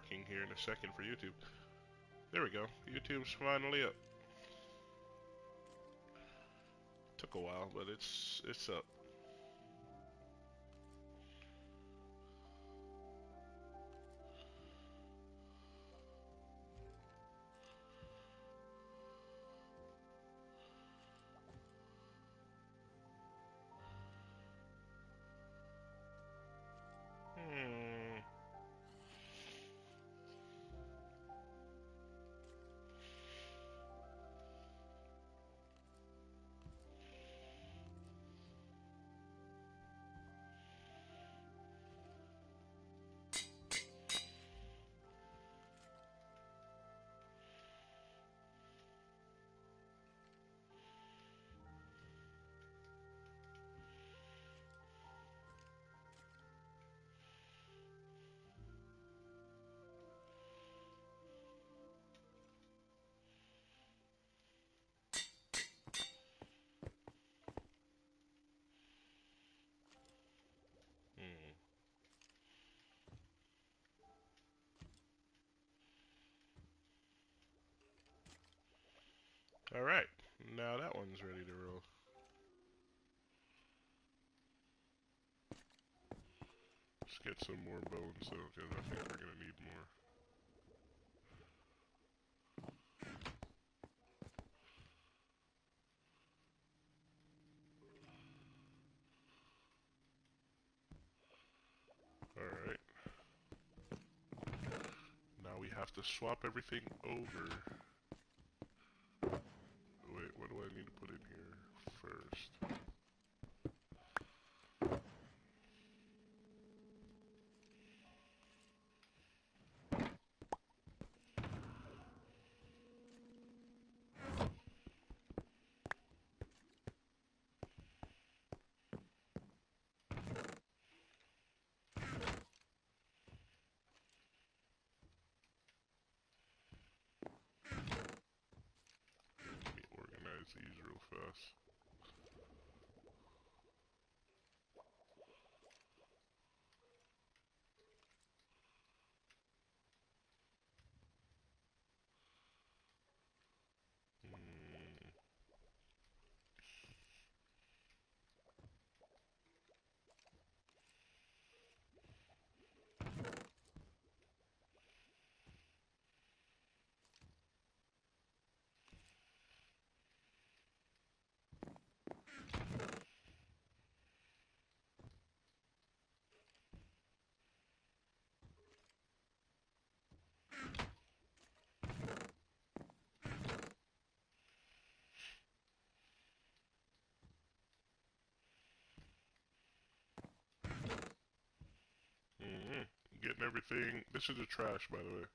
working here in a second for YouTube. There we go. YouTube's finally up. Took a while, but it's up. Alright, now that one's ready to roll. Let's get some more bones though, because I think we're gonna need more. Alright. Now we have to swap everything over. Wait, what do I need to put in here first? Let me organize these real fast. Getting everything. This is the trash, by the way.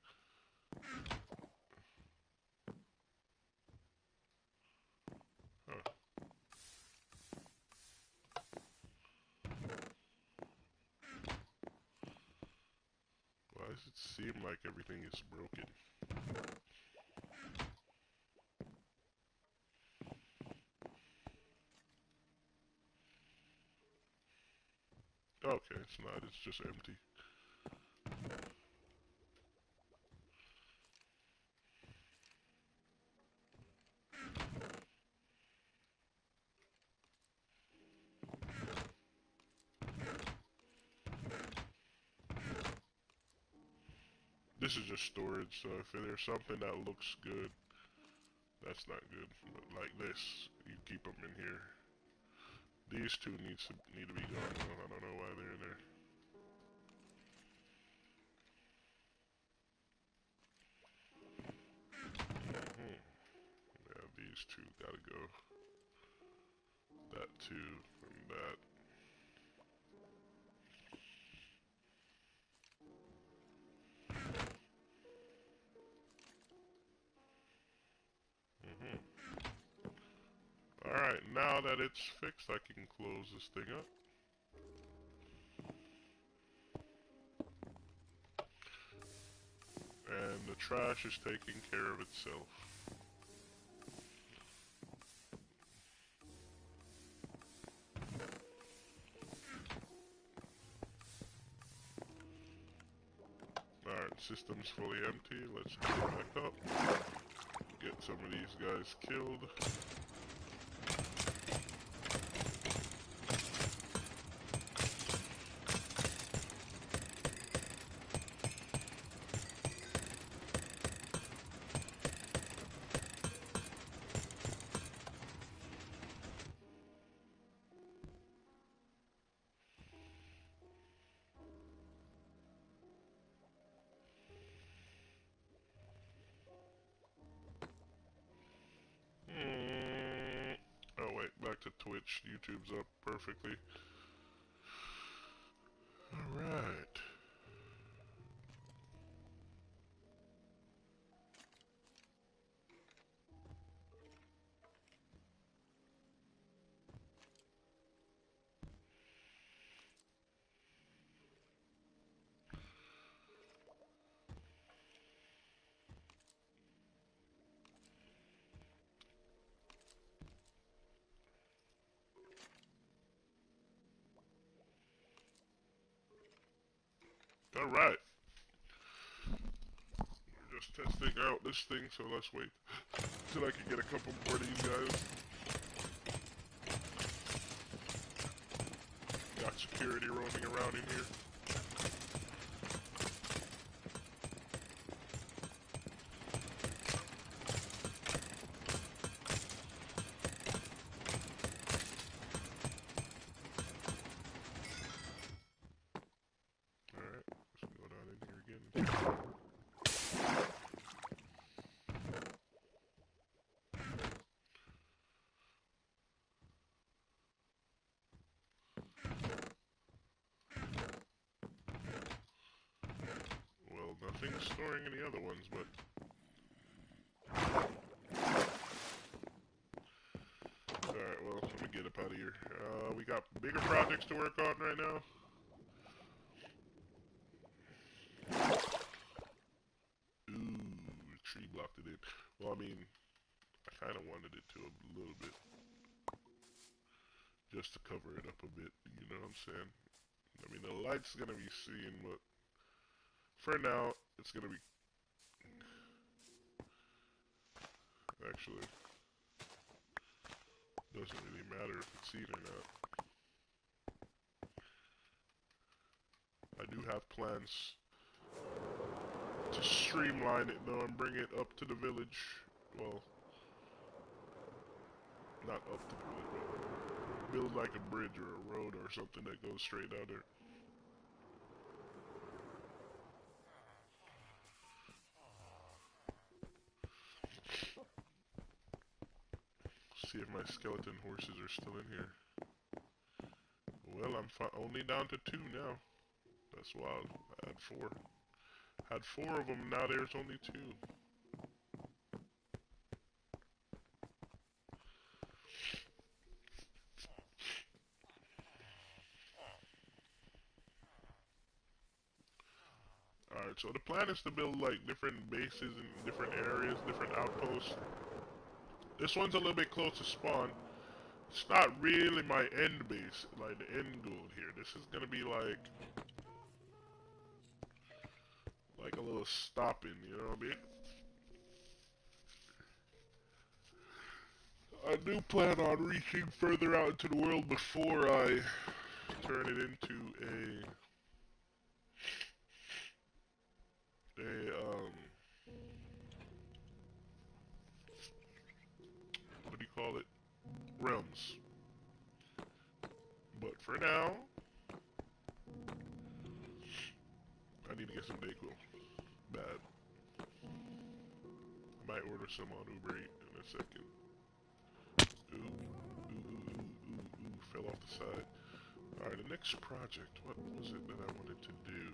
Huh. Why does it seem like everything is broken? Okay, it's not. It's just empty. This is just storage, so if there's something that looks good, that's not good. But like this, you keep them in here. These two need to be gone though. I don't know why they're in there. Yeah, these two gotta go. That two and that. Alright, now that it's fixed, I can close this thing up. And the trash is taking care of itself. Alright, system's fully empty. Let's go back up. Get some of these guys killed. Oh wait, back to Twitch. YouTube's up perfectly. Alright. Alright. We're just testing out this thing, so let's wait till I can get a couple more of these guys. Got security roaming around in here. Alright, let's go down in here again. Well, nothing's storing any other ones, but... Alright, well, let me get up out of here. We got bigger projects to work on right now. Ooh, tree blocked it in. Well, I mean, I kind of wanted it to a little bit. Just to cover it up a bit, you know what I'm saying? I mean, the light's gonna be seen, but for now, it's gonna be... Actually, doesn't really matter if it's seen or not. I do have plans to streamline it though and bring it up to the village. Well, not up to the village, but build like a bridge or a road or something that goes straight out there. See if my skeleton horses are still in here. Well, I'm only down to 2 now. That's wild. I had 4. Had 4 of them, now there's only 2. Alright, so the plan is to build like different bases in different areas, different outposts. This one's a little bit close to spawn. It's not really my end base, like the end goal here. This is gonna be like a little stopping, you know what I mean? I do plan on reaching further out into the world before I turn it into what do you call it? Realms. But for now, I need to get some Dayquil. Bad. I might order some on Uber Eats in a second. Ooh, fell off the side. Alright, the next project, what was it that I wanted to do?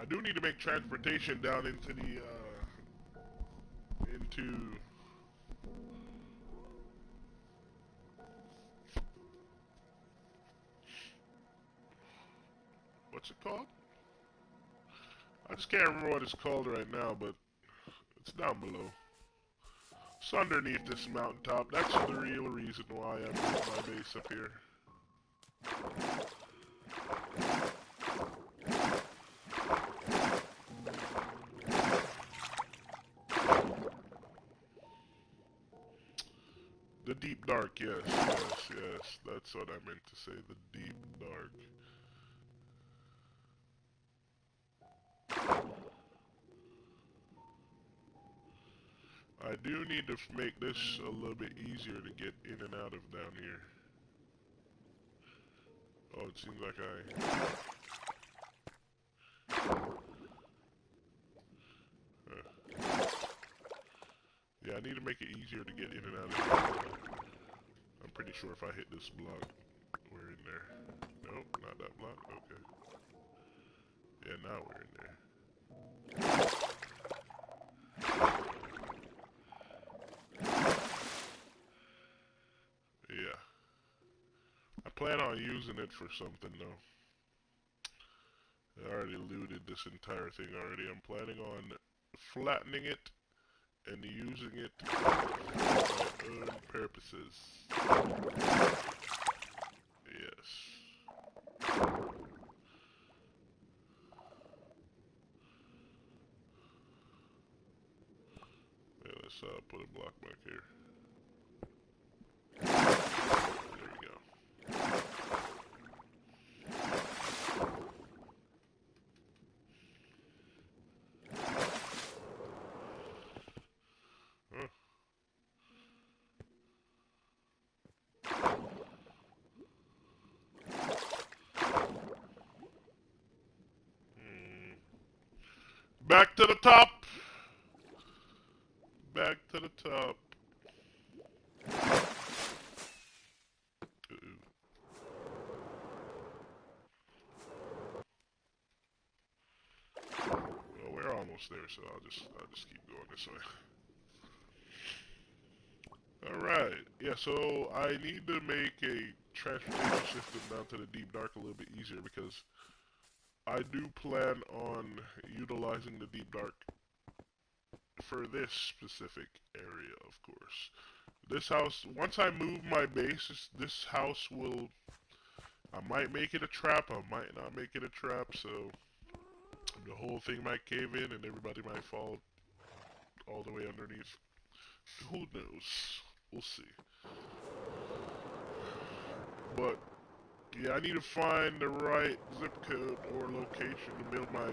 I do need to make transportation down into the, what's it called? I just can't remember what it's called right now, but it's down below. It's underneath this mountaintop. That's the real reason why I built my base up here. The deep dark, yes, yes, yes. That's what I meant to say, the deep dark. I do need to make this a little bit easier to get in and out of down here. Oh, it seems like yeah, I need to make it easier to get in and out of here. I'm pretty sure if I hit this block, we're in there. Nope, not that block. Okay. Yeah, now we're in there. Yeah. I plan on using it for something though. I already looted this entire thing already. I'm planning on flattening it and using it for my own purposes. Yes. Yeah, let's put a block back here. There we go. Huh. Back to the top! Back to the top. Well, we're almost there, so I'll just keep going this way. Alright, yeah, so I need to make a transportation system down to the deep dark a little bit easier because I do plan on utilizing the deep dark for this specific area, of course. This house, once I move my base, this house will, I might make it a trap, I might not make it a trap, so the whole thing might cave in and everybody might fall all the way underneath. Who knows? We'll see. But yeah, I need to find the right zip code or location to build my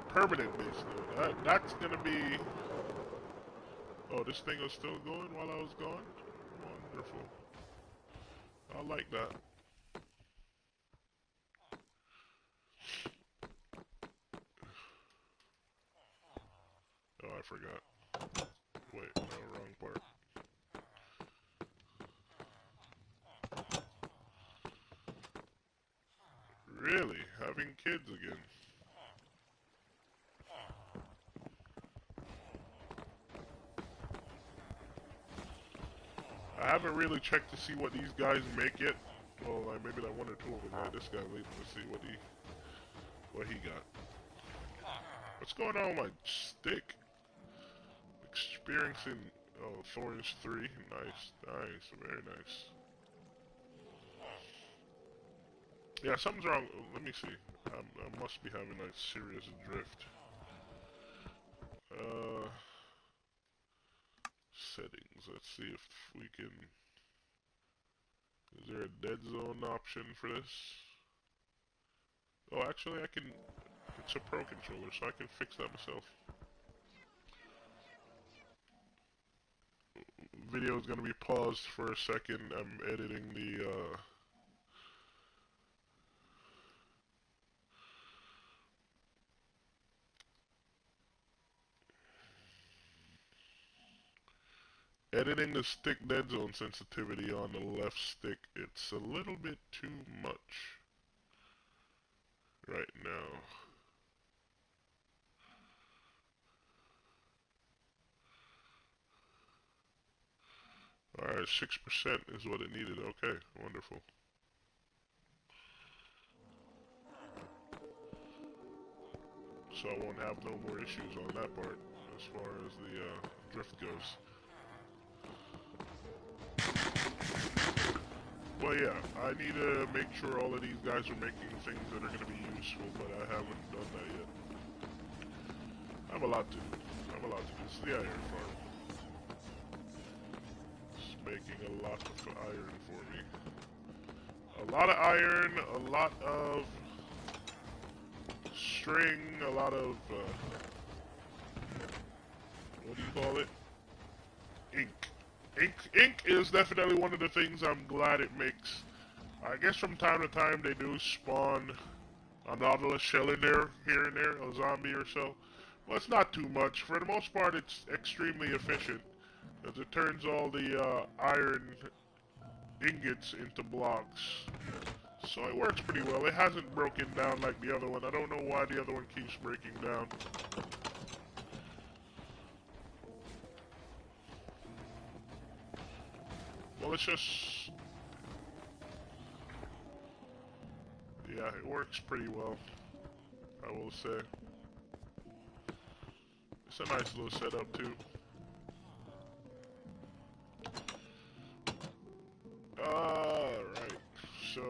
permanent base though. That's gonna be... Oh, this thing was still going while I was gone? Wonderful. I like that. Oh, I forgot. Wait, no, wrong part. Really? Having kids again? I haven't really checked to see what these guys make yet. Well, maybe that one or two of them. Right? This guy waiting to see what he got. What's going on with my stick? Experiencing Thorns 3. Nice, nice, very nice. Yeah, something's wrong. Let me see. I must be having a serious drift. Settings. Let's see if we can... Is there a dead zone option for this? Oh, actually I can... It's a pro controller, so I can fix that myself. Video is gonna be paused for a second. I'm editing the, editing the stick dead zone sensitivity on the left stick. It's a little bit too much right now. Alright, 6% is what it needed. Okay, wonderful. So I won't have no more issues on that part as far as the drift goes. But yeah, I need to make sure all of these guys are making things that are going to be useful, but I haven't done that yet. I have a lot to do. This is the iron farm. making a lot of iron for me. A lot of iron, a lot of string, a lot of, what do you call it? Ink. Ink is definitely one of the things I'm glad it makes. I guess from time to time they do spawn a Nautilus shell in there, here and there, a zombie or so. Well, it's not too much. For the most part, it's extremely efficient, as it turns all the iron ingots into blocks. So it works pretty well. It hasn't broken down like the other one. I don't know why the other one keeps breaking down. Well, it's just... yeah, it works pretty well, I will say. It's a nice little setup, too. Alright, so...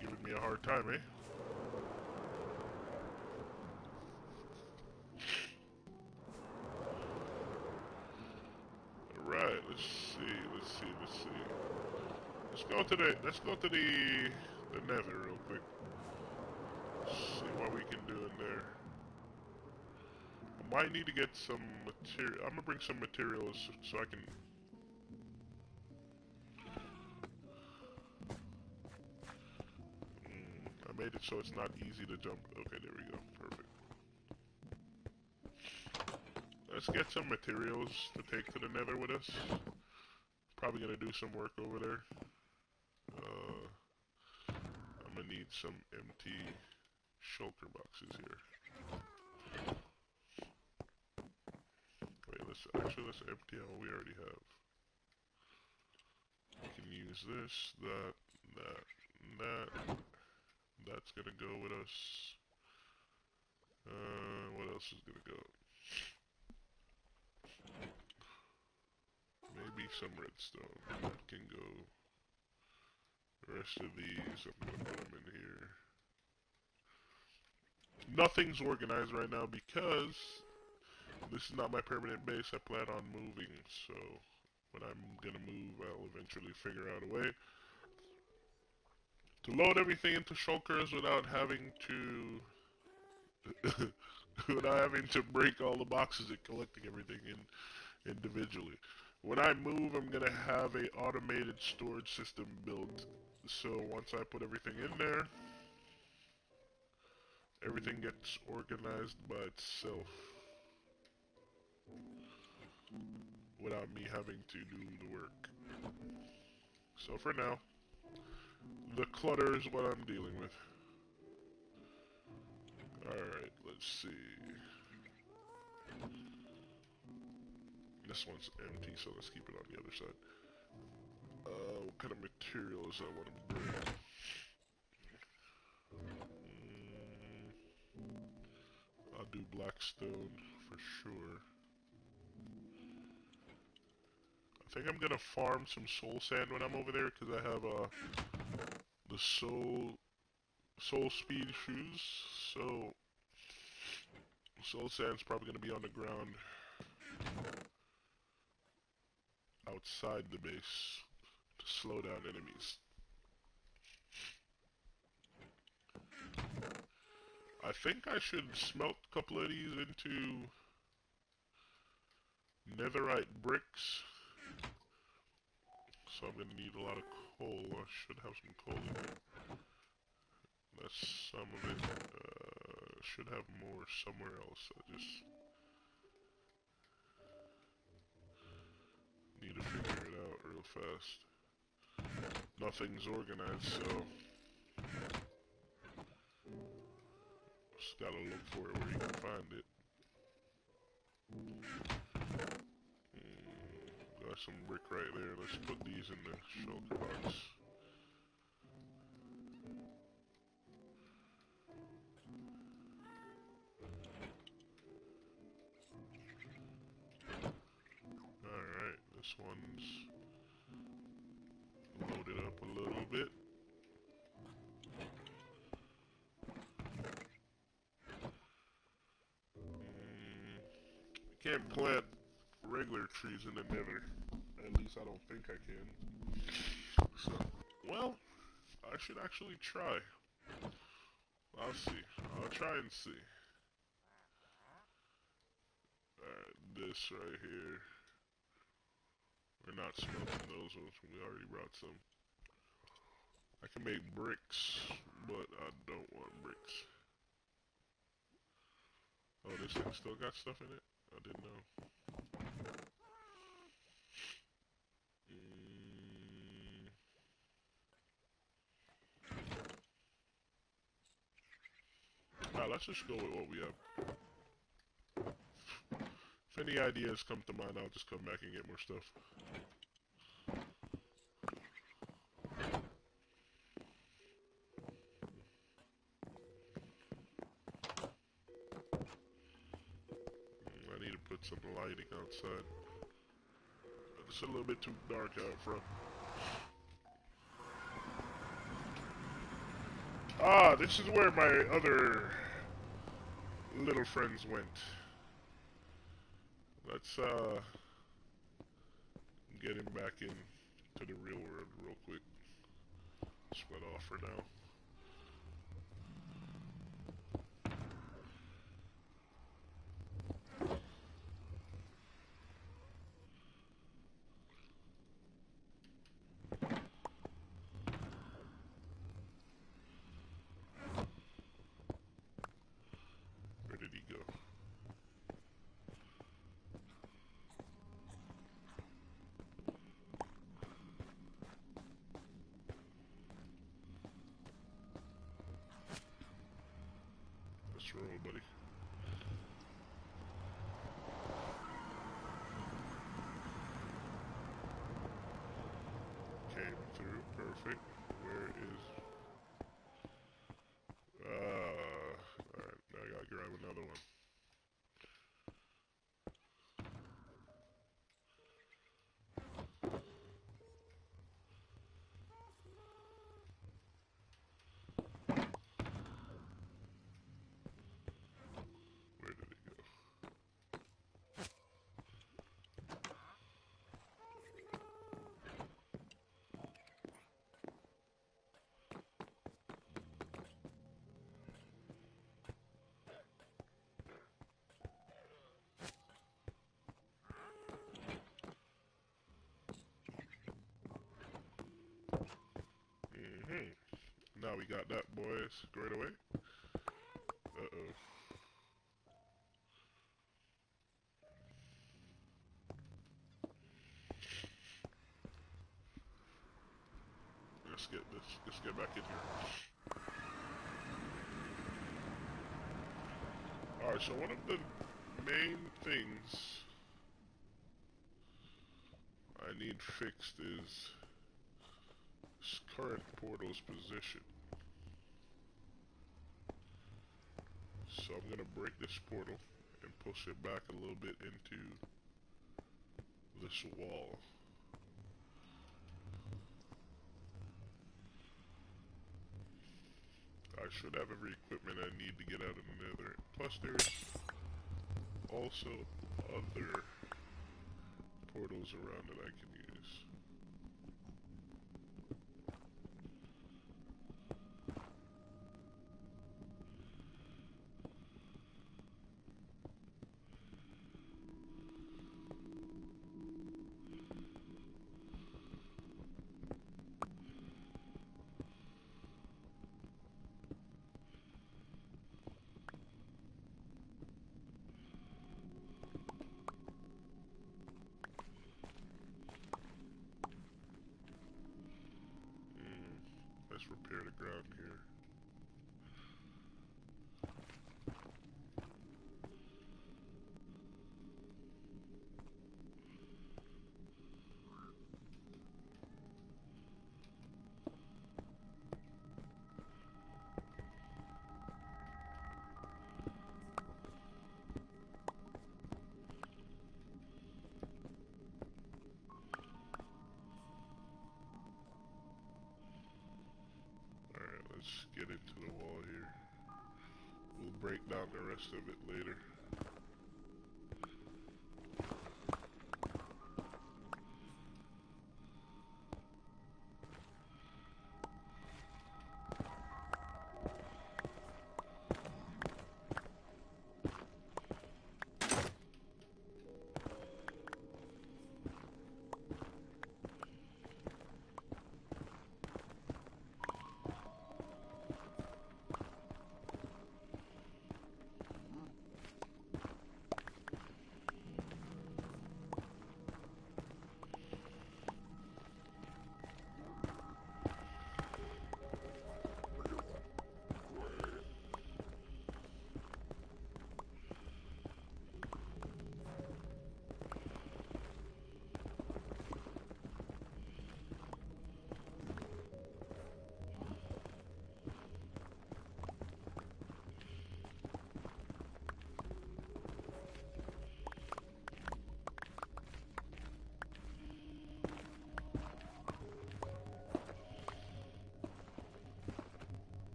giving me a hard time, eh? Alright, let's see. Let's go to the nether real quick. See what we can do in there. I might need to get some material. I'm gonna bring some materials so I can... I made it so it's not easy to jump. Okay, there we go. Perfect. Let's get some materials to take to the nether with us. Probably gonna do some work over there. I'm gonna need some empty shulker boxes here. Wait, let's empty out what we already have. We can use this, that, and that. That's gonna go with us. What else is gonna go? Maybe some redstone can go. The rest of these, I'm gonna put them in here. Nothing's organized right now because this is not my permanent base. I plan on moving, so when I'm gonna move, I'll eventually figure out a way to load everything into shulkers without having to break all the boxes and collecting everything in individually. When I move, I'm gonna have a automated storage system built. So once I put everything in there, everything gets organized by itself without me having to do the work. So for now, the clutter is what I'm dealing with. Alright, let's see. This one's empty, so let's keep it on the other side. What kind of materials I want to bring? I'll do blackstone for sure. I think I'm gonna farm some soul sand when I'm over there because I have the soul speed shoes. So soul sand's probably gonna be on the ground outside the base to slow down enemies. I think I should smelt a couple of these into netherite bricks. So I'm gonna need a lot of coal. I should have some coal in there. That's some of it. Should have more somewhere else. I just need to figure it out real fast. Nothing's organized, so just gotta look for it where you can find it. Got some brick right there. Let's put these in the shulker box. Alright, this one's loaded up a little bit. Can't plant regular trees in the nether. At least I don't think I can. So, well, I should actually try. I'll see. I'll try and see. Alright, this right here. We're not smelting those ones. We already brought some. I can make bricks, but I don't want bricks. Oh, this thing still got stuff in it? I didn't know. Alright, let's just go with what we have. If any ideas come to mind, I'll just come back and get more stuff. I need to put some lighting outside. It's a little bit too dark out front. Ah, this is where my other little friends went. Let's get him back into the real world real quick. Split off for now. Where did he go? Let's roll, buddy. Came through, perfect. Where is... alright, now I gotta grab another one. Where did it go? Now we got that, boys, squared away. Uh-oh. Let's get back in here. Alright, so one of the main things I need fixed is this current portal's position. So I'm gonna break this portal and push it back a little bit into this wall. I should have every equipment I need to get out of the nether. Plus there's also other portals around that I can use. Let's repair the ground here. Let's get into the wall here. We'll break down the rest of it later.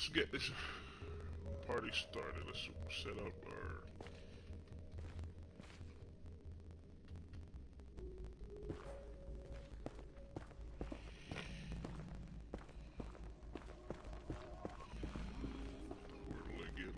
let's get this party started. Let's set up our... Hooligan.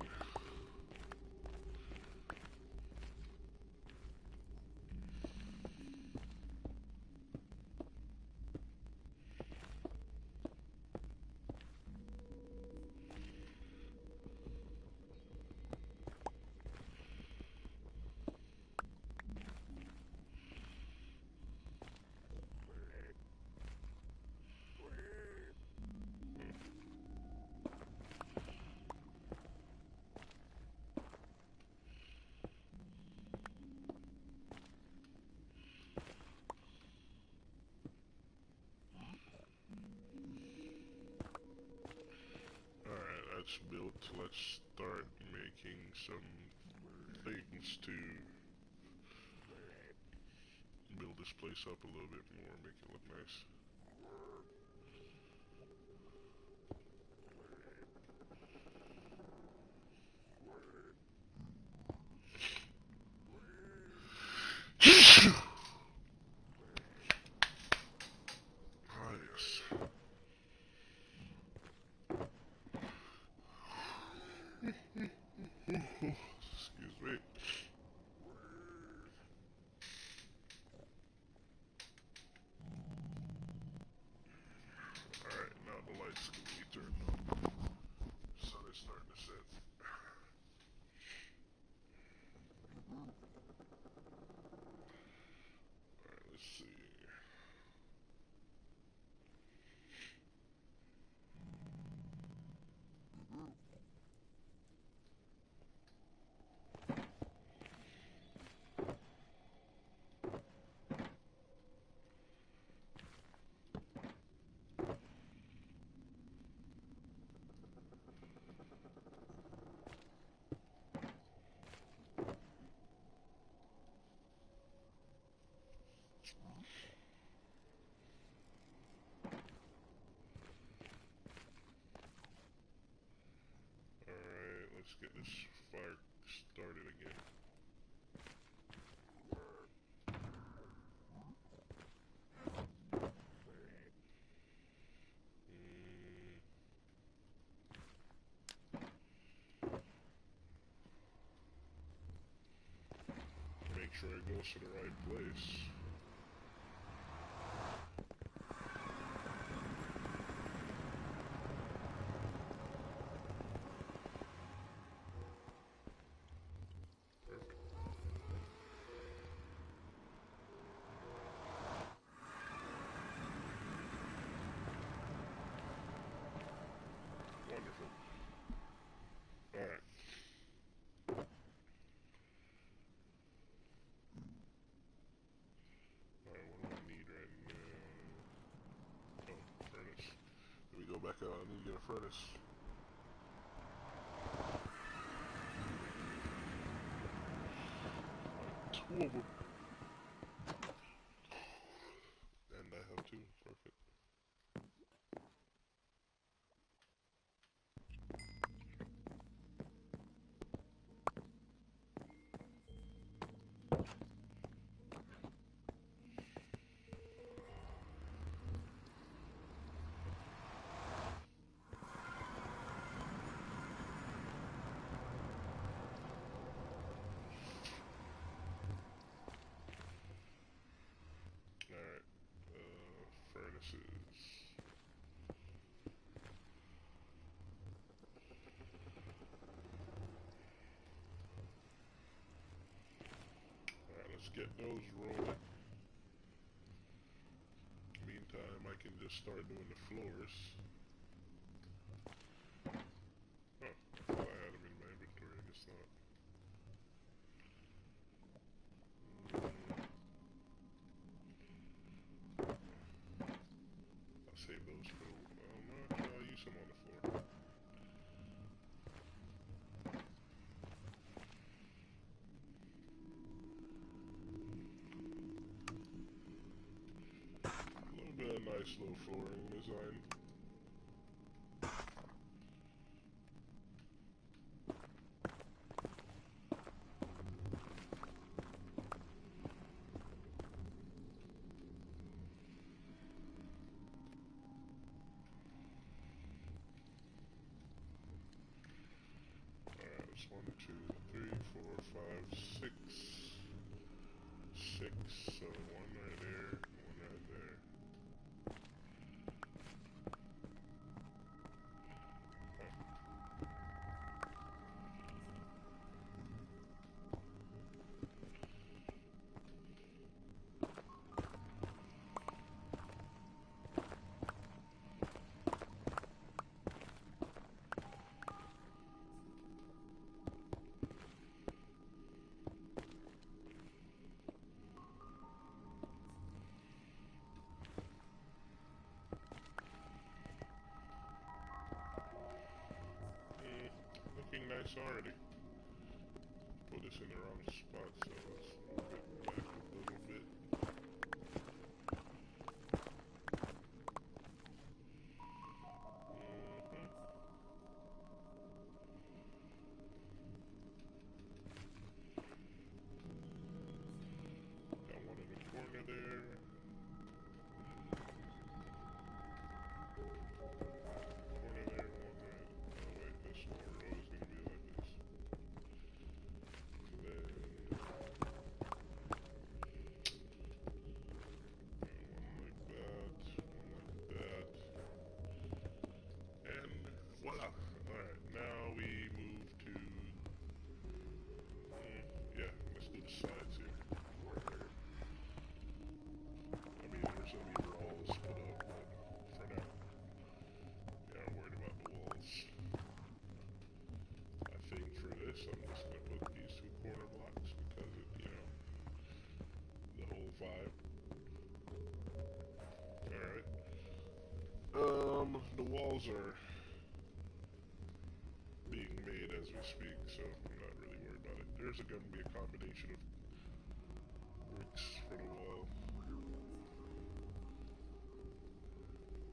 That's built. Let's start making some things to build this place up a little bit more, make it look nice. Excuse me. Alright, now the lights can be turned on. Sun is starting to set. Alright, let's see. Alright, let's get this fire started again. Make sure it goes to the right place. Wonderful. Alright. Alright, what do I need right now? Oh, furnace. Let me go back out. I need to get a furnace. Two of them. And I have two. Perfect. Furnaces. Alright, let's get those rolling. Meantime, I can just start doing the floors. Oh, I thought I had them in my inventory, I guess not. I'll save those for, no, I'll use them on the floor. A little bit of nice little flooring design. 1, 2, 3, 4, 5, 6. 6, so one right there, one right there. Looking nice already. Put this in the wrong spot, so let's move it back a little bit. Got one in the corner there. Corner there, one there. Oh wait, this whole row is gonna be like this. Then one like that, and voila! Alright, now we move to, yeah, let's do the sides here. I mean, there's gonna be walls put up, but for now, we aren't worried about the walls. I think for this, I'm just gonna put these two corner blocks because it, you know, the whole vibe. Alright. The walls are being made as we speak, so I'm not really worried about it. There's going to be a combination of bricks for the wall.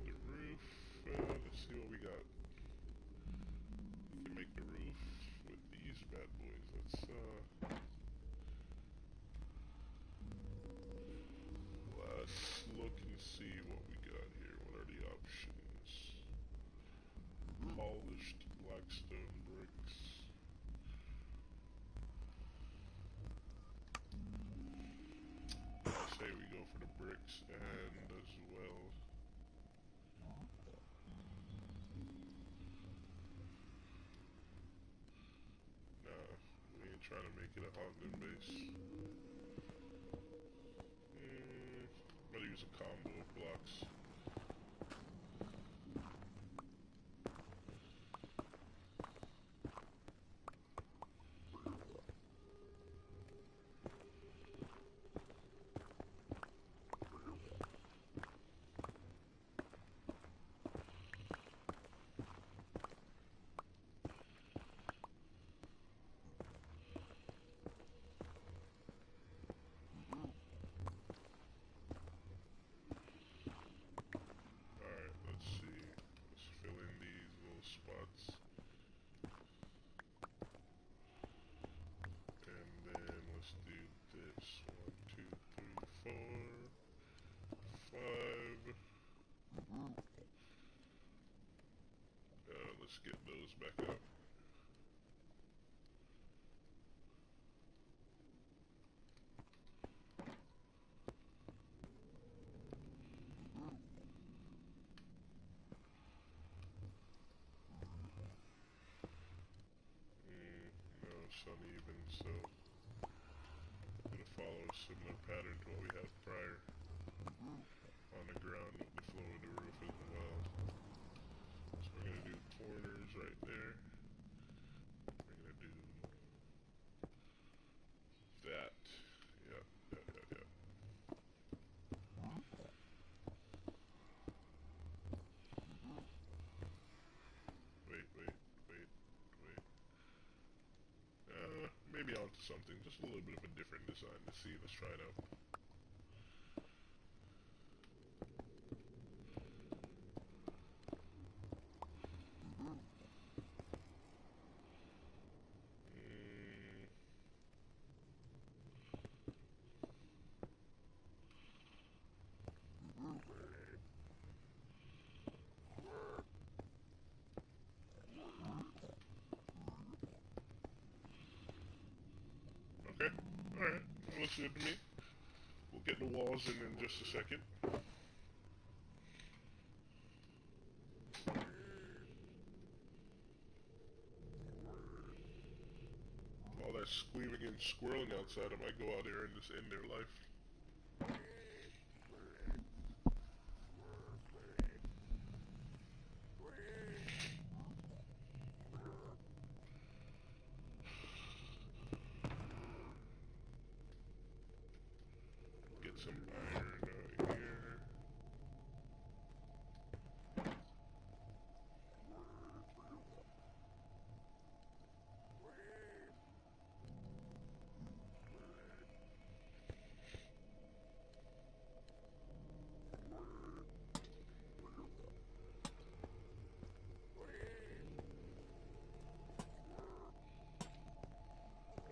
The roof, let's see what we got. We can make the roof with these bad boys. Let's look and see what we got here. What are the options? Polished blackstone bricks. I say we go for the bricks and as well. Nah, we ain't trying to make it a Ogden base. I'm gonna use a combo of blocks. Let's get those back up. No, it's uneven, so I'm gonna follow a similar pattern to what we had prior on the ground with the floor of the roof as well. So we're gonna do corners right there. We're gonna do that. Yep. Wait. Maybe onto something, just a little bit of a different design to see. Let's try it out. closer to me. We'll get the walls in just a second. All that screaming and squirreling outside, I might go out there and just end their life. Get some iron out here.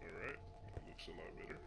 Alright, that looks a lot better.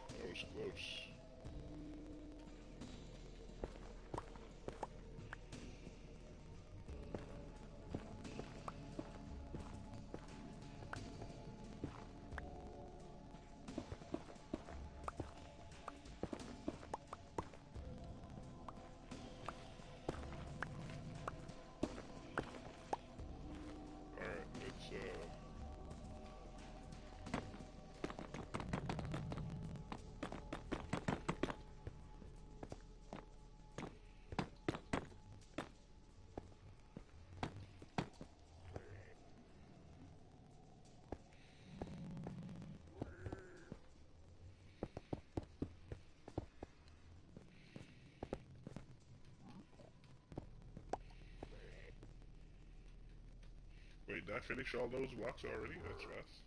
That was close. Alright, let's wait, did I finish all those blocks already? That's fast.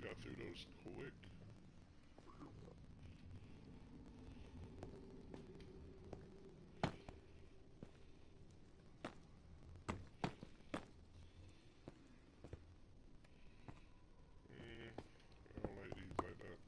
Got through those quick. I don't like these like that.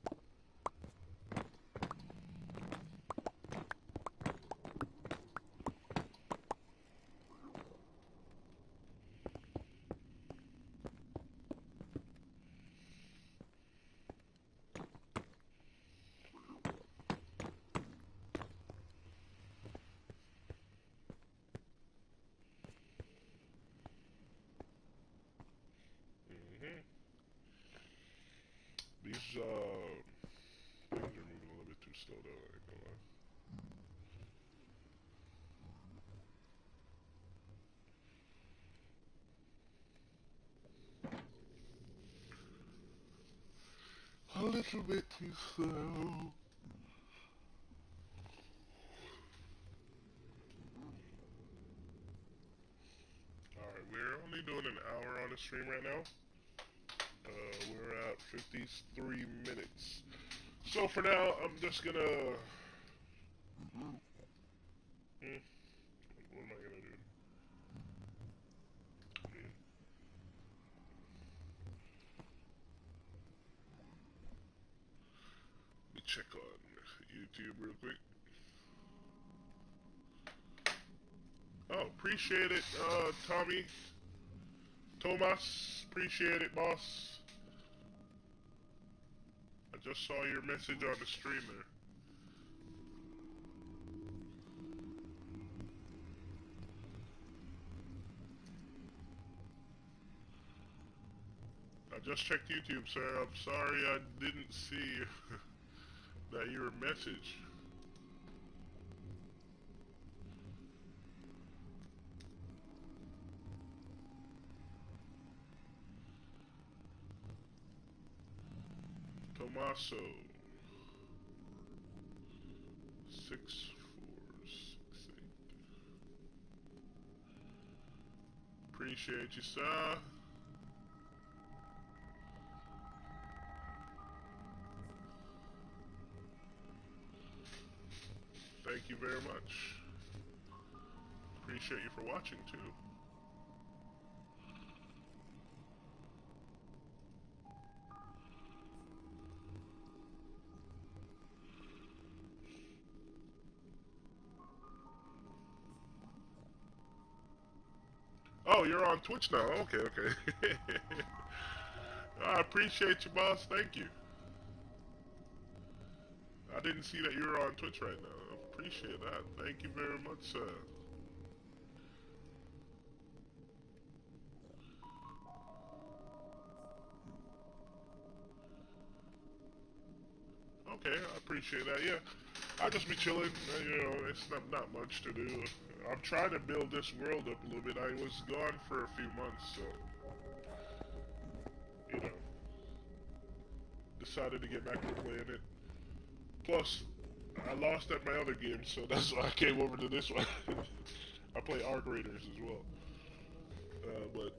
These things are moving a little bit too slow though, I ain't gonna lie. A little bit too slow. Alright, we're only doing an hour on the stream right now. We're at 53 minutes. So for now, I'm just gonna... What am I gonna do? Let me check on YouTube real quick. Oh, appreciate it, Tommy. Tomas, appreciate it, boss. I just saw your message on the stream there. I just checked YouTube, sir. I'm sorry I didn't see that your message. Tommaso. 6468. Appreciate you, sir. Thank you very much. Appreciate you for watching too. Oh, you're on Twitch now. Okay, okay. I appreciate you, boss. Thank you. I didn't see that you were on Twitch right now. I appreciate that. Thank you very much, sir. Okay, I appreciate that. Yeah, I'll just be chilling. You know, it's not much to do. I'm trying to build this world up a little bit. I was gone for a few months, so you know, decided to get back to playing it. Plus, I lost at my other game, so that's why I came over to this one. I play Arc Raiders as well, but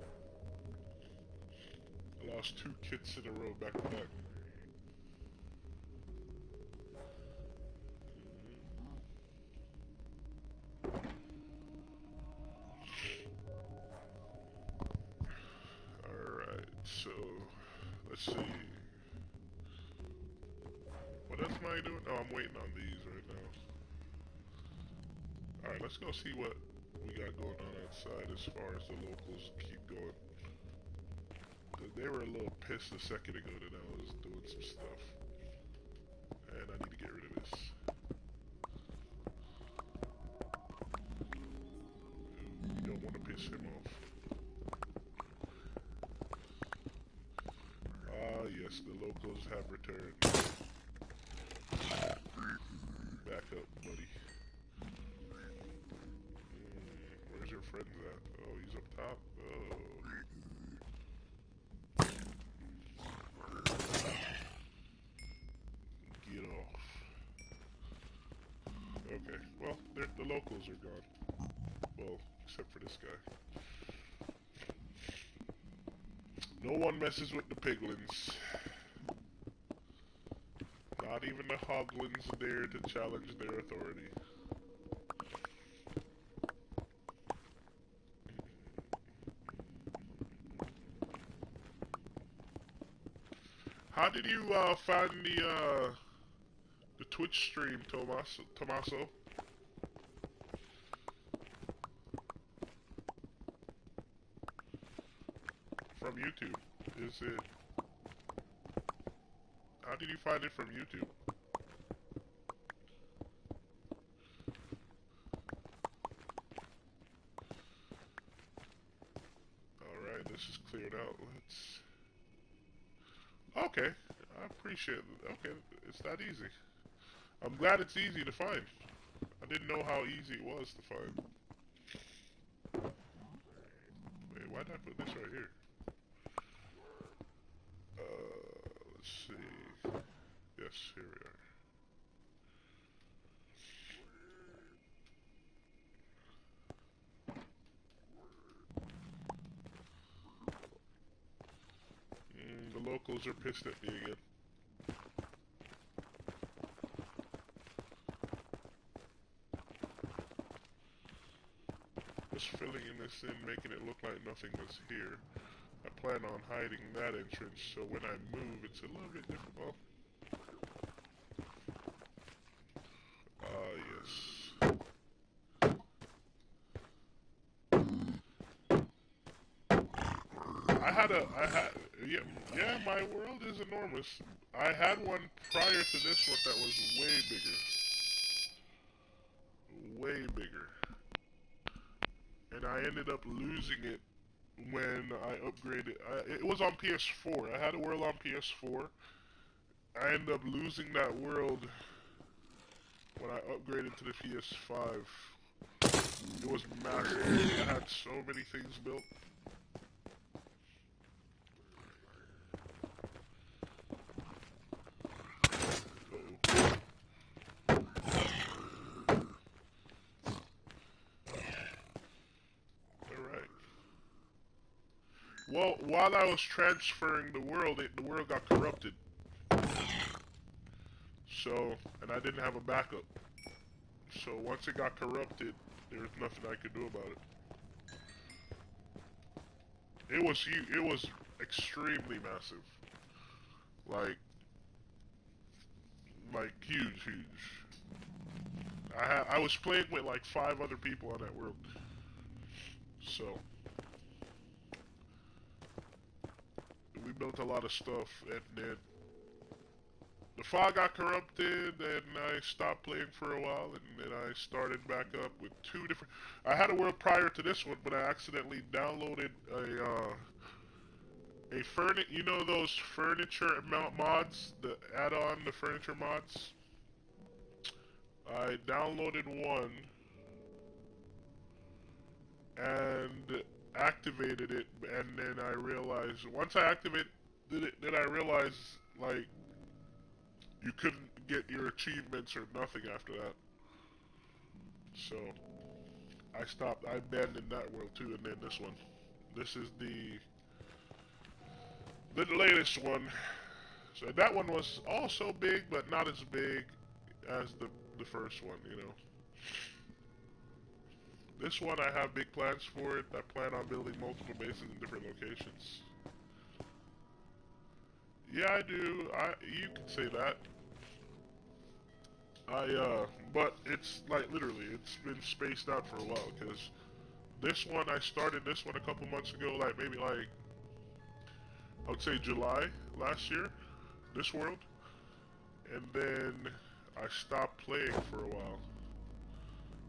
I lost 2 kits in a row back to back. Alright, so let's see. What else am I doing? Oh, I'm waiting on these right now. Alright, let's go see what we got going on outside as far as the locals keep going. They were a little pissed a second ago that I was doing some stuff. And I need to get rid of this. You don't want to piss him off. Ah, yes, the locals have returned. Back up, buddy. Where's your friend at? Oh, he's up top? Oh. Get off. Okay, well, the locals are gone. Well, except for this guy. No one messes with the piglins. Not even the hoglins dare to challenge their authority. How did you find the Twitch stream, Tommaso? From YouTube. Is it? How did you find it from YouTube? Alright, this is cleared out. Let's... Okay, I appreciate it. Okay, it's that easy. I'm glad it's easy to find. I didn't know how easy it was to find. Wait, why did I put this right here? Let's see. Yes, here we are. The locals are pissed at me again. Just filling in this in, making it look like nothing was here. I plan on hiding that entrance, so when I move, it's a little bit difficult. Yes. Yeah, my world is enormous. I had one prior to this one that was way bigger. Way bigger. And I ended up losing it when I upgraded. It was on PS4. I had a world on PS4. I ended up losing that world when I upgraded to the PS5. It was massive. I had so many things built. Uh-oh. Alright. Well, while I was transferring the world, the world got corrupted. So, and I didn't have a backup. So once it got corrupted, there was nothing I could do about it. It was huge. It was extremely massive. Like, huge, huge. I was playing with like 5 other people on that world. So we built a lot of stuff, and then the file got corrupted, and I stopped playing for a while, and then I started back up with 2 different. I had a world prior to this one, but I accidentally downloaded a furniture. You know those furniture mods, the add-on, the furniture mods. I downloaded one and activated it, and then I realized once I activated it, then I realized like you couldn't get your achievements or nothing after that. So I stopped. I abandoned that world too, and then this one. This is the latest one. So that one was also big, but not as big as the first one. You know. This one I have big plans for it. I plan on building multiple bases in different locations. Yeah, I do. You could say that. But it's like literally, it's been spaced out for a while because this one I started this one a couple months ago, like maybe like I would say July last year, this world, and then I stopped playing for a while.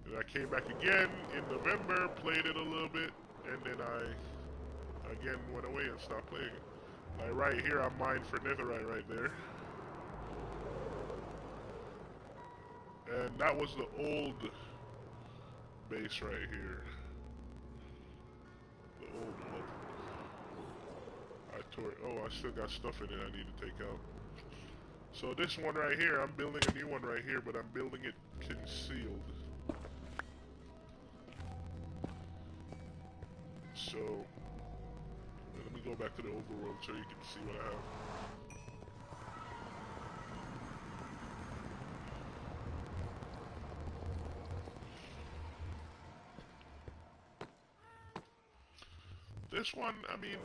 And I came back again in November, played it a little bit, and then I again went away and stopped playing it. Like right here, I'm mined for netherite right there. And that was the old base right here. The old one. I tore it. Oh, I still got stuff in it I need to take out. So this one right here, I'm building a new one right here, but I'm building it concealed. So, let me go back to the overworld so you can see what I have. This one, I mean,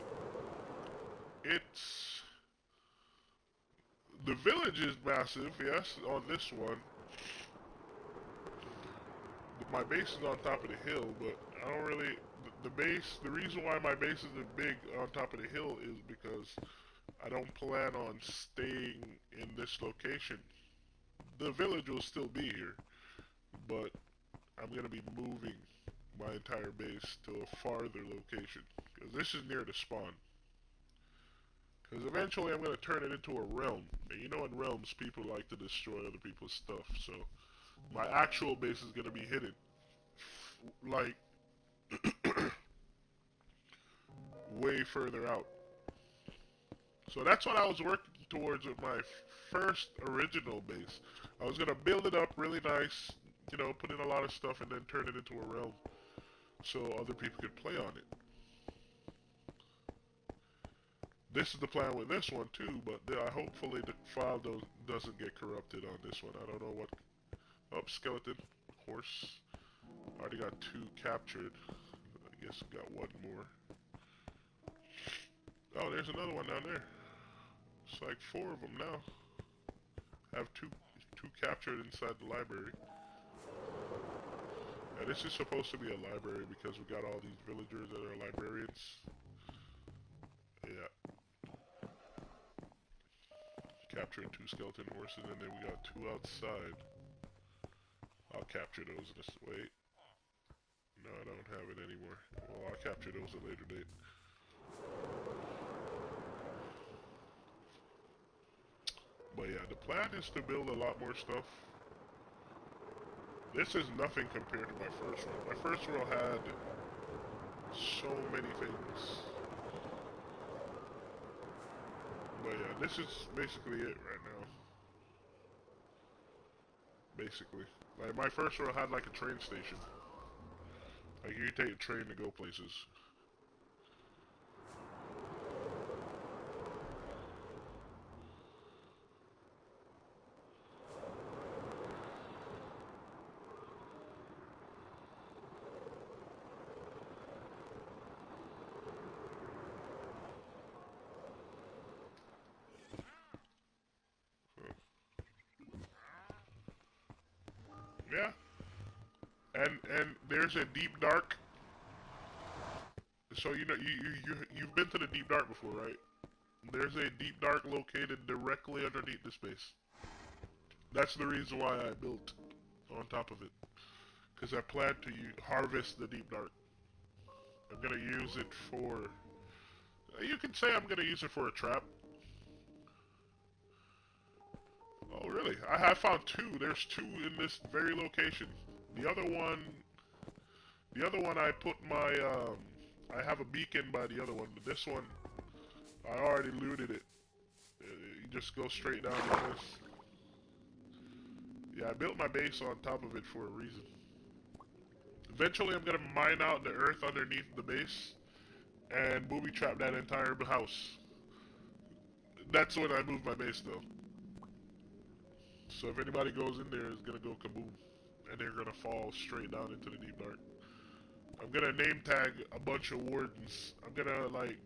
it's... The village is massive, yes, on this one. My base is on top of the hill, but I don't really... The base, the reason why my base isn't big on top of the hill is because I don't plan on staying in this location. The village will still be here, but I'm going to be moving my entire base to a farther location, because this is near the spawn. Because eventually I'm going to turn it into a realm, and you know in realms people like to destroy other people's stuff, so my actual base is going to be hidden, like, way further out. So that's what I was working towards with my first original base. I was going to build it up really nice, you know, put in a lot of stuff and then turn it into a realm so other people could play on it. This is the plan with this one too, but hopefully the file doesn't get corrupted on this one. I don't know what... Oh, skeleton, horse. Already got 2 captured. I guess we got 1 more. Oh, there's another one down there. It's like 4 of them now. Have two captured inside the library. And this is supposed to be a library because we got all these villagers that are librarians. Yeah. Capturing 2 skeleton horses, and then we got 2 outside. I'll capture those in this. Wait. No, I don't have it anymore. Well, I'll capture those at a later date. But yeah, the plan is to build a lot more stuff. This is nothing compared to my first world. My first world had so many things. But yeah, this is basically it right now. Basically. Like, my first world had like a train station. Like, you take a train to go places. Yeah. And there's a deep dark. So you know you've been to the deep dark before, right? There's a deep dark located directly underneath this base. That's the reason why I built on top of it. Because I plan to harvest the deep dark. I'm gonna use it for... You can say I'm gonna use it for a trap. Oh really? I have found two. There's two in this very location. The other one... The other one I put my... I have a beacon by the other one. But this one, I already looted it. You just go straight down to this. Yeah, I built my base on top of it for a reason. Eventually, I'm gonna mine out the earth underneath the base and booby trap that entire house. That's when I move my base, though. So if anybody goes in there, it's gonna go kaboom, and they're gonna fall straight down into the deep dark. I'm gonna name tag a bunch of wardens. I'm gonna like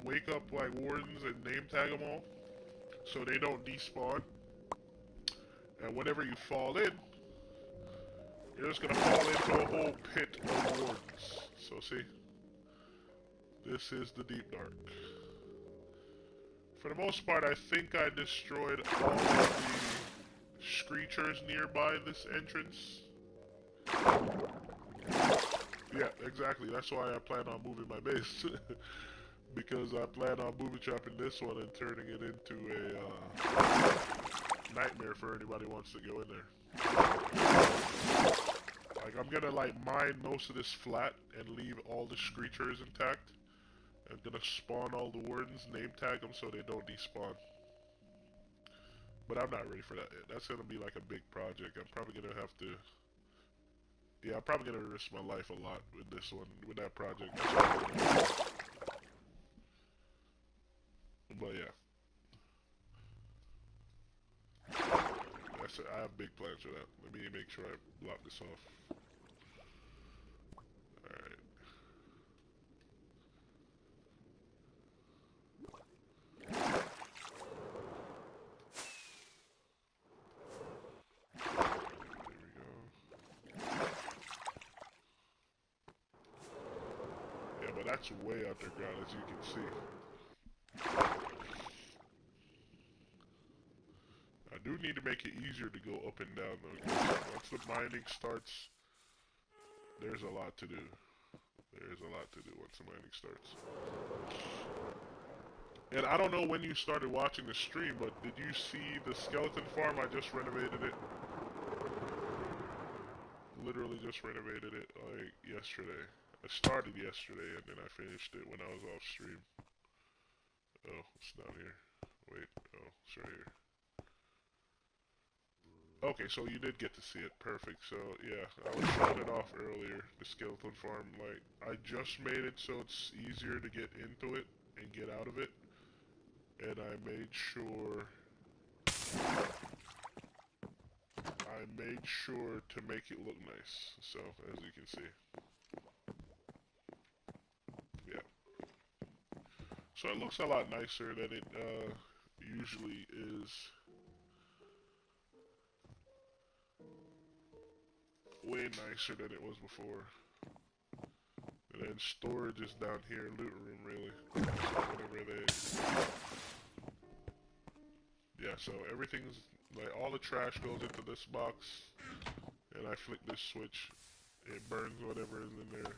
wake up like wardens and name tag them all, so they don't despawn. And whenever you fall in, you're just gonna fall into a whole pit of wardens. So see, this is the deep dark. For the most part, I think I destroyed all of the screechers nearby this entrance. Yeah, exactly. That's why I plan on moving my base. Because I plan on booby trapping this one and turning it into a nightmare for anybody who wants to go in there. Like, I'm gonna like mine most of this flat and leave all the screechers intact. I'm gonna spawn all the wardens, name tag them so they don't despawn. But I'm not ready for that yet. That's gonna be like a big project. I'm probably gonna have to... Yeah, I'm probably gonna risk my life a lot with this one, with that project. But yeah. That's it. I have big plans for that. Let me make sure I block this off. Alright. But that's way underground, as you can see. I do need to make it easier to go up and down, though, because once the mining starts, there's a lot to do. There's a lot to do once the mining starts. And I don't know when you started watching the stream, but did you see the skeleton farm? I just renovated it. Literally just renovated it, like, yesterday. I started yesterday, and then I finished it when I was off stream. Oh, it's down here. Wait, oh, it's right here. Okay, so you did get to see it. Perfect. So, yeah, I was showing it off earlier, the skeleton farm. Like, I just made it so it's easier to get into it and get out of it. And I made sure to make it look nice. So, as you can see. So it looks a lot nicer than it usually is. Way nicer than it was before. And then storage is down here, loot room really. Whatever they... Yeah, so everything's, like all the trash goes into this box. And I flick this switch It burns whatever is in there.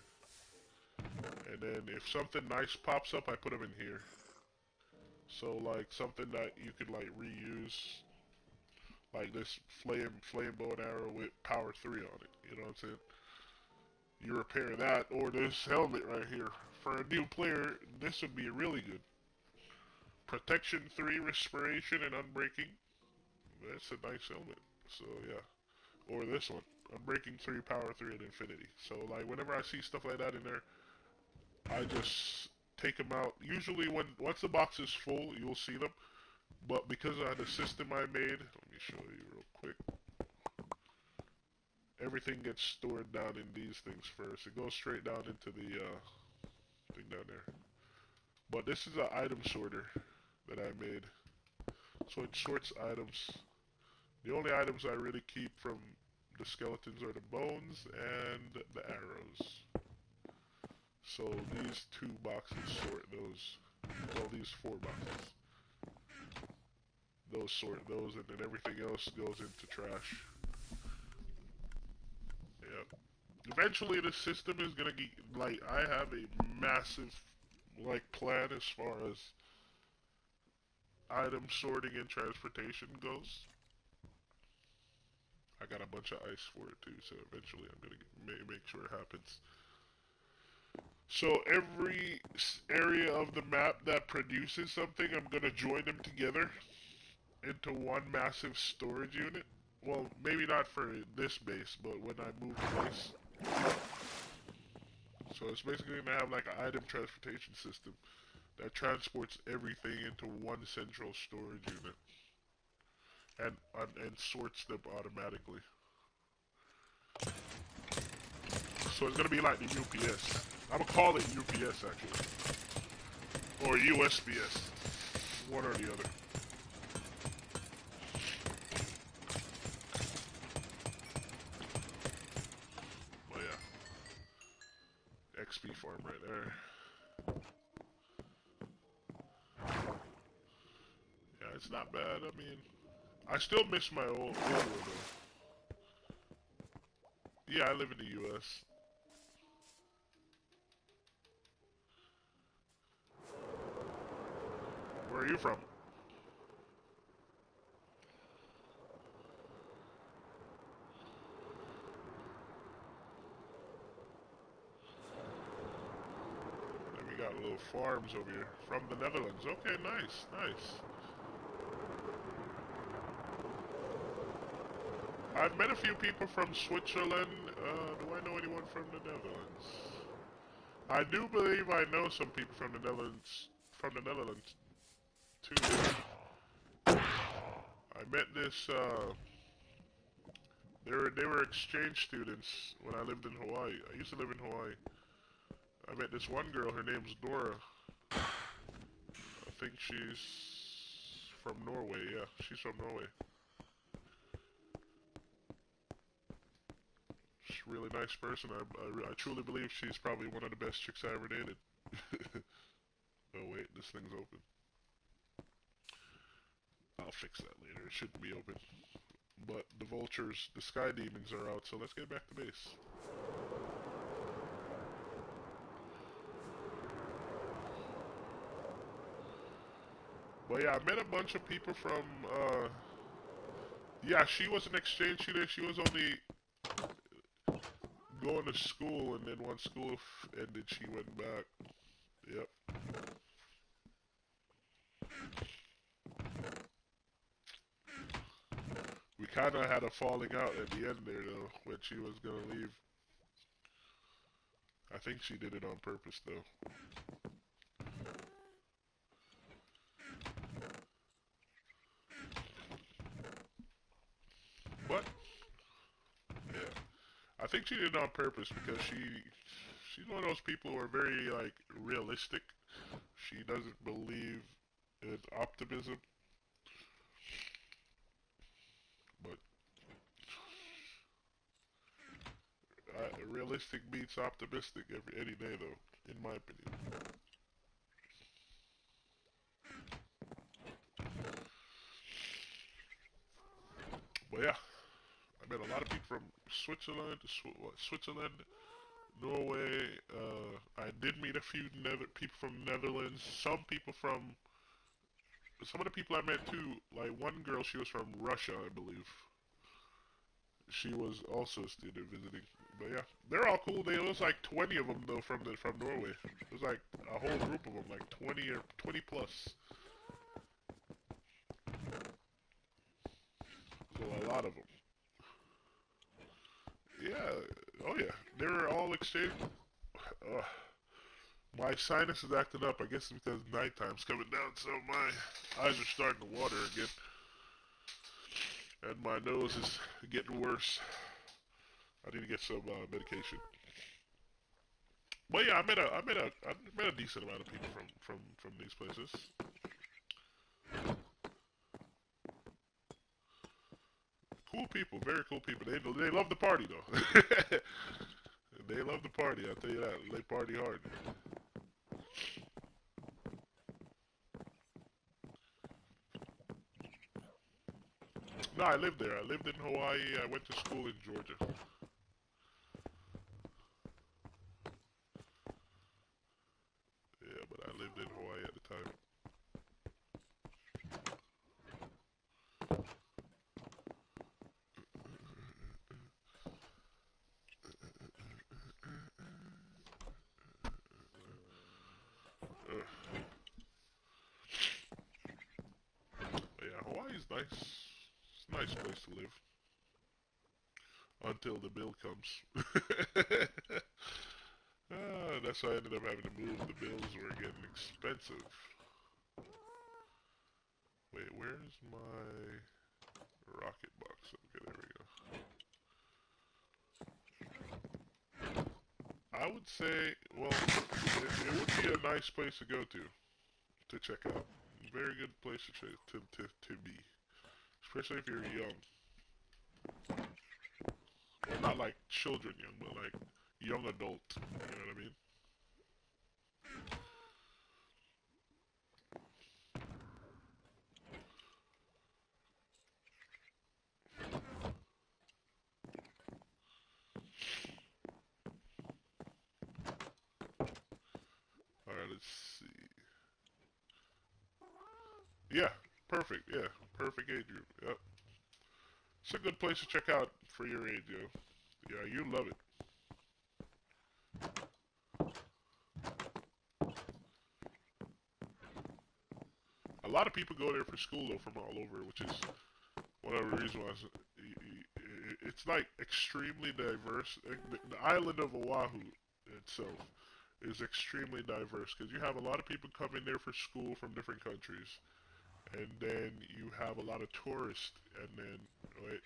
And then if something nice pops up, I put them in here. So like something that you could like reuse, like this flame bow and arrow with power 3 on it. You know what I'm saying? You repair that, or this helmet right here. For a new player, this would be really good. Protection 3, respiration, and unbreaking. That's a nice helmet. So yeah. Or this one. Unbreaking 3, power 3, and infinity. So like whenever I see stuff like that in there, I just take them out. Usually once the box is full, you'll see them. But because of the system I made, let me show you real quick. Everything gets stored down in these things first. It goes straight down into the thing down there. But this is an item sorter that I made. So it sorts items. The only items I really keep from the skeletons are the bones and the arrows. So these 2 boxes sort those. Well, these 4 boxes. Those sort those, and then everything else goes into trash. Yeah. Eventually, the system is gonna get like I have a massive like plan as far as item sorting and transportation goes. I got a bunch of ice for it too, so eventually I'm gonna make sure it happens. So every area of the map that produces something, I'm gonna join them together into one massive storage unit. Well, maybe not for this base, but when I move the base. So it's basically gonna have like an item transportation system that transports everything into one central storage unit and sorts them automatically. So it's gonna be like the UPS. I'm gonna call it UPS actually, or USPS, one or the other. But yeah, XP farm right there. Yeah, it's not bad. I mean, I still miss my old one though. Yeah, I live in the U.S. Where are you from? And we got little farms over here. From the Netherlands. Okay, nice, nice. I've met a few people from Switzerland. Do I know anyone from the Netherlands? I do believe I know some people from the Netherlands. Too. I met this. They were exchange students when I lived in Hawaii. I used to live in Hawaii. I met this one girl. Her name's Dora. I think she's from Norway. Yeah, she's from Norway. She's a really nice person. I truly believe she's probably one of the best chicks I ever dated. Oh wait, this thing's open. I'll fix that later. It shouldn't be open. But the vultures, the sky demons are out, so let's get back to base. But yeah, I met a bunch of people from, yeah, she was an exchange student. She was only going to school, and then once school ended, she went back. Yep. We kind of had a falling out at the end there, though, when she was going to leave. I think she did it on purpose, though. But, yeah. I think she did it on purpose because she's one of those people who are very, like, realistic. She doesn't believe in optimism. But realistic beats optimistic any day, though, in my opinion. But yeah, I met a lot of people from Switzerland, Switzerland, Norway. I did meet a few people from Netherlands. Some of the people I met too. Like one girl, she was from Russia, I believe. She was also a student visiting. But yeah, they're all cool. There was like 20 of them though from Norway. It was like a whole group of them, like 20 or 20 plus. So a lot of them. Yeah. Oh yeah. They were all exchanged. Uh, my sinus is acting up. I guess it's because nighttime's coming down, so my eyes are starting to water again, and my nose is getting worse. I need to get some medication. But yeah, I met a decent amount of people from these places. Cool people, very cool people. They love the party though. They love the party. I'll tell you that. They party hard. No, I lived there. I lived in Hawaii. I went to school in Georgia. Yeah, but I lived in Hawaii at the time. But yeah, Hawaii's nice. It's a nice place to live until the bill comes. That's why I ended up having to move. The bills were getting expensive. Wait, where's my rocket box? Okay, there we go. I would say, well, it would be a nice place to go to check out. Very good place to be, especially if you're young. Well, not like children young, but like young adult. You know what I mean? All right, let's see. Yeah, perfect. Yeah, perfect age group. Yep. It's a good place to check out for your age, yo. Yeah, you love it. A lot of people go there for school though from all over, which is one of the reasons why it's like extremely diverse. The island of Oahu itself is extremely diverse because you have a lot of people coming there for school from different countries, and then you have a lot of tourists, and then wait,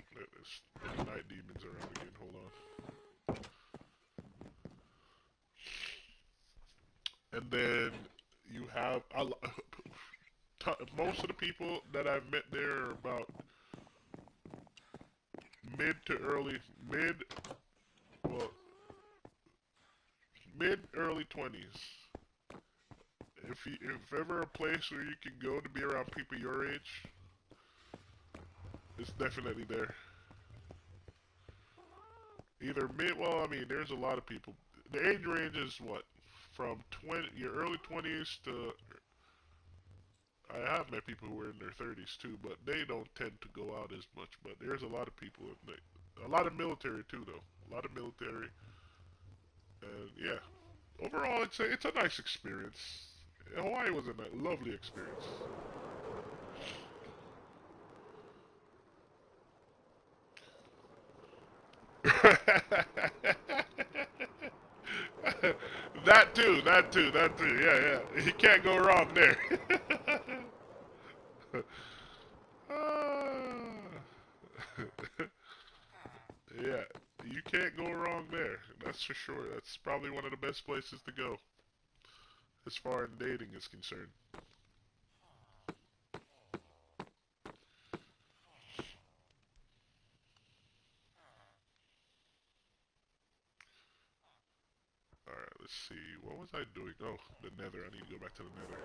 the night demons around again. Hold on. And then you have most of the people that I've met there are about mid to early mid well mid early 20s. If ever a place where you can go to be around people your age, it's definitely there. Either mid, well, I mean, there's a lot of people. The age range is what, from your early 20s to. I have met people who are in their 30s too, but they don't tend to go out as much. But there's a lot of people, a lot of military too, though. A lot of military, and yeah. Overall, it's a nice experience. Hawaii was a lovely experience. that too. Yeah, yeah. You can't go wrong there. Yeah, you can't go wrong there. That's for sure. That's probably one of the best places to go as far as dating is concerned. Alright, let's see. What was I doing? Oh, the nether. I need to go back to the nether.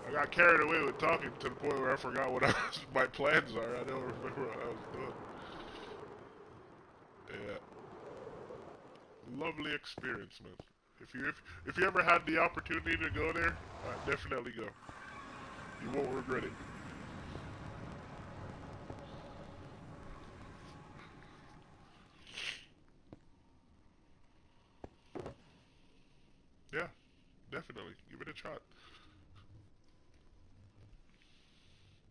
I got carried away with talking to the point where I forgot what my plans are. I don't remember what I was doing. Yeah. Lovely experience, man. If you ever had the opportunity to go there, definitely go. You won't regret it. Yeah, definitely. Give it a shot.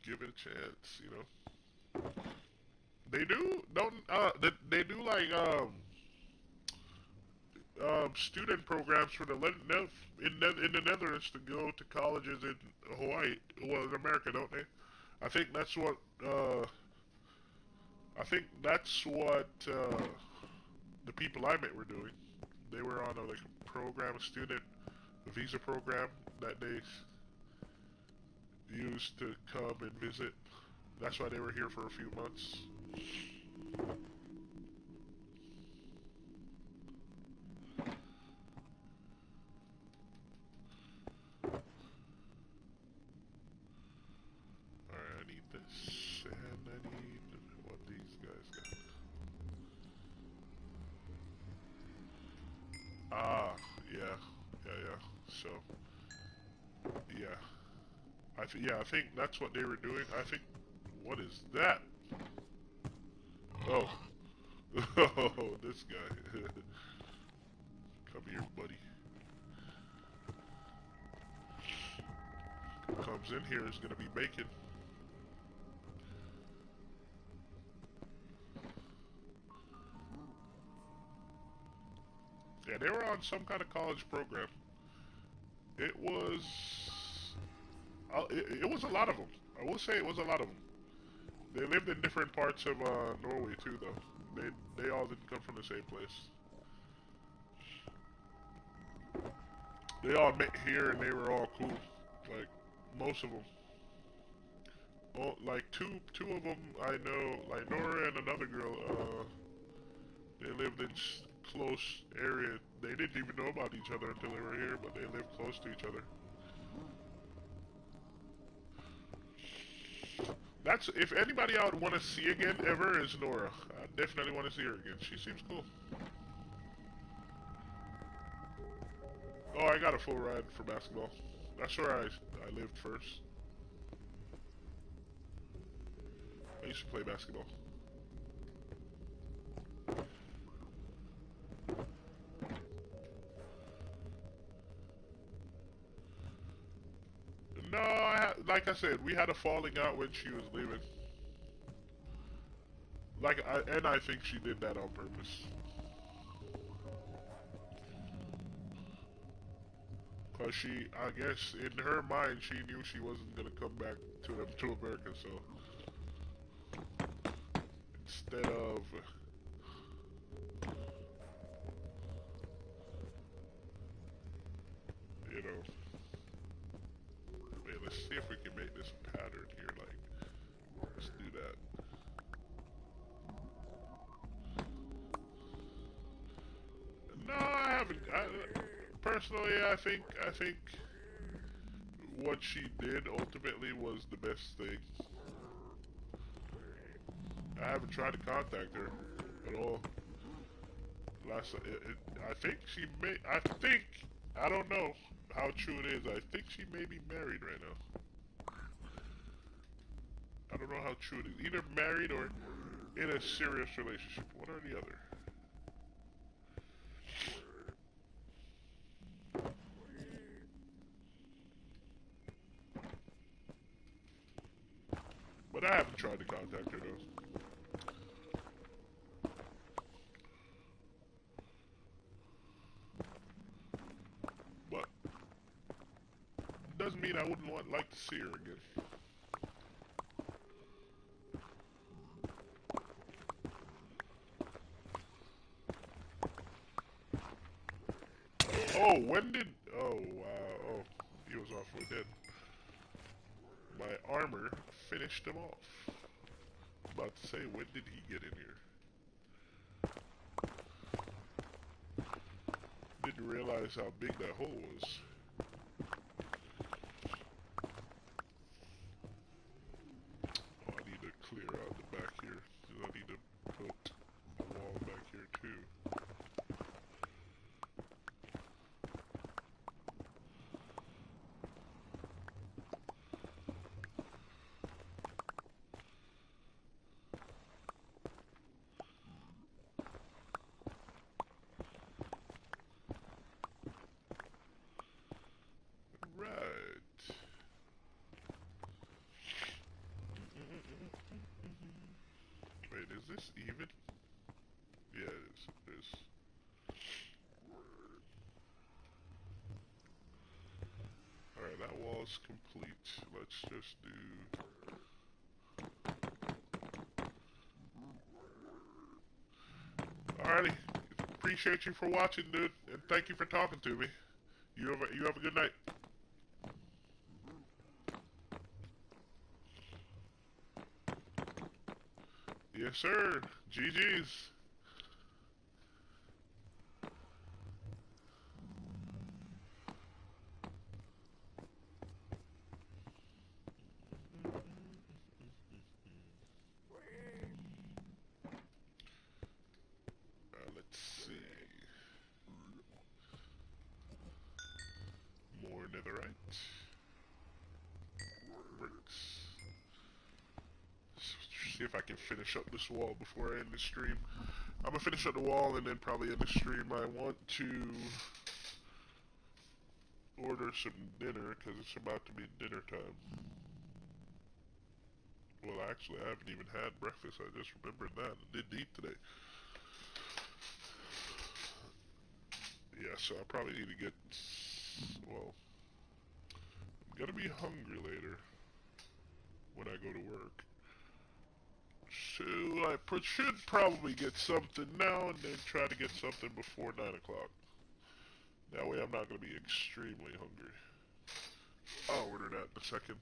Give it a chance, you know. They do don't they do like student programs for the in the Netherlands to go to colleges in Hawaii, well in America, don't they? I think that's what I think that's what the people I met were doing. They were on like a program, a student visa program that they used to come and visit. That's why they were here for a few months. Alright, I need this, and I need what these guys got. Ah, yeah, yeah. So, yeah, I think that's what they were doing. I think, what is that? Oh, oh, this guy. Come here, buddy. Who comes in here is gonna be bacon. Yeah, they were on some kind of college program. It was, it was a lot of them. I will say it was a lot of them. They lived in different parts of Norway too, though. They all didn't come from the same place. They all met here and they were all cool. Like most of them. Well, like two of them I know, like Nora and another girl. They lived in close area. They didn't even know about each other until they were here, but they lived close to each other. That's if anybody I would want to see again ever is Nora. I definitely want to see her again. She seems cool. Oh, I got a full ride for basketball. That's where I lived first. I used to play basketball. No, like I said, we had a falling out when she was leaving. And I think she did that on purpose. Cause I guess, in her mind, she knew she wasn't gonna come back to America. So instead of, you know, wait, let's see if we can make this pattern here. Like, let's do that. No, I haven't. Personally, I think what she did ultimately was the best thing. I haven't tried to contact her at all. I think she may. I don't know how true it is. I think she may be married right now. I don't know how true it is. Either married or in a serious relationship. One or the other. But I haven't tried to contact her though. But doesn't mean I wouldn't like to see her again. Oh, when did? Oh wow! Oh, he was off with it. My armor finished him off. About to say, when did he get in here? Didn't realize how big that hole was. Oh, I need to clear out the back here. I need to put a wall back here. that wall is complete. Let's just do... Alrighty. Appreciate you for watching, dude, and thank you for talking to me. You have a good night. Yes, sir. GG's. Let's see. More netherite. Bricks. See if I can finish up this wall before I end the stream. I'm gonna finish up the wall and then probably end the stream. I want to order some dinner because it's about to be dinner time. Well, actually, I haven't even had breakfast. I just remembered that. I didn't eat today. Yeah, so I probably need to get... Well, I'm gonna be hungry later when I go to work. So I should probably get something now and then try to get something before 9 o'clock. That way I'm not going to be extremely hungry. I'll order that in a second.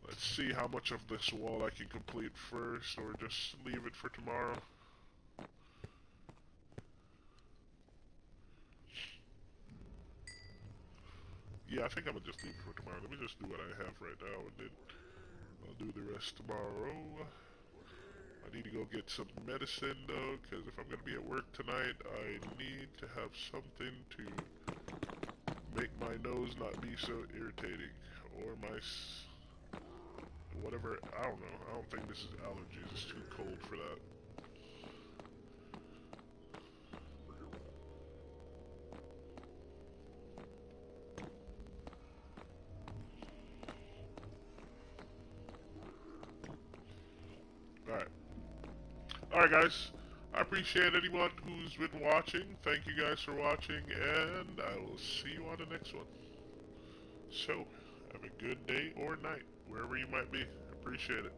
Let's see how much of this wall I can complete first, or just leave it for tomorrow. Yeah, I think I'm going to just leave it for tomorrow. Let me just do what I have right now, and then I'll do the rest tomorrow. I need to go get some medicine, though, because if I'm going to be at work tonight, I need to have something to make my nose not be so irritating, or my... whatever, I don't know. I don't think this is allergies. It's too cold for that. Alright. Alright, guys. I appreciate anyone who's been watching. Thank you guys for watching, and I will see you on the next one. So, have a good day or night, wherever you might be. Appreciate it.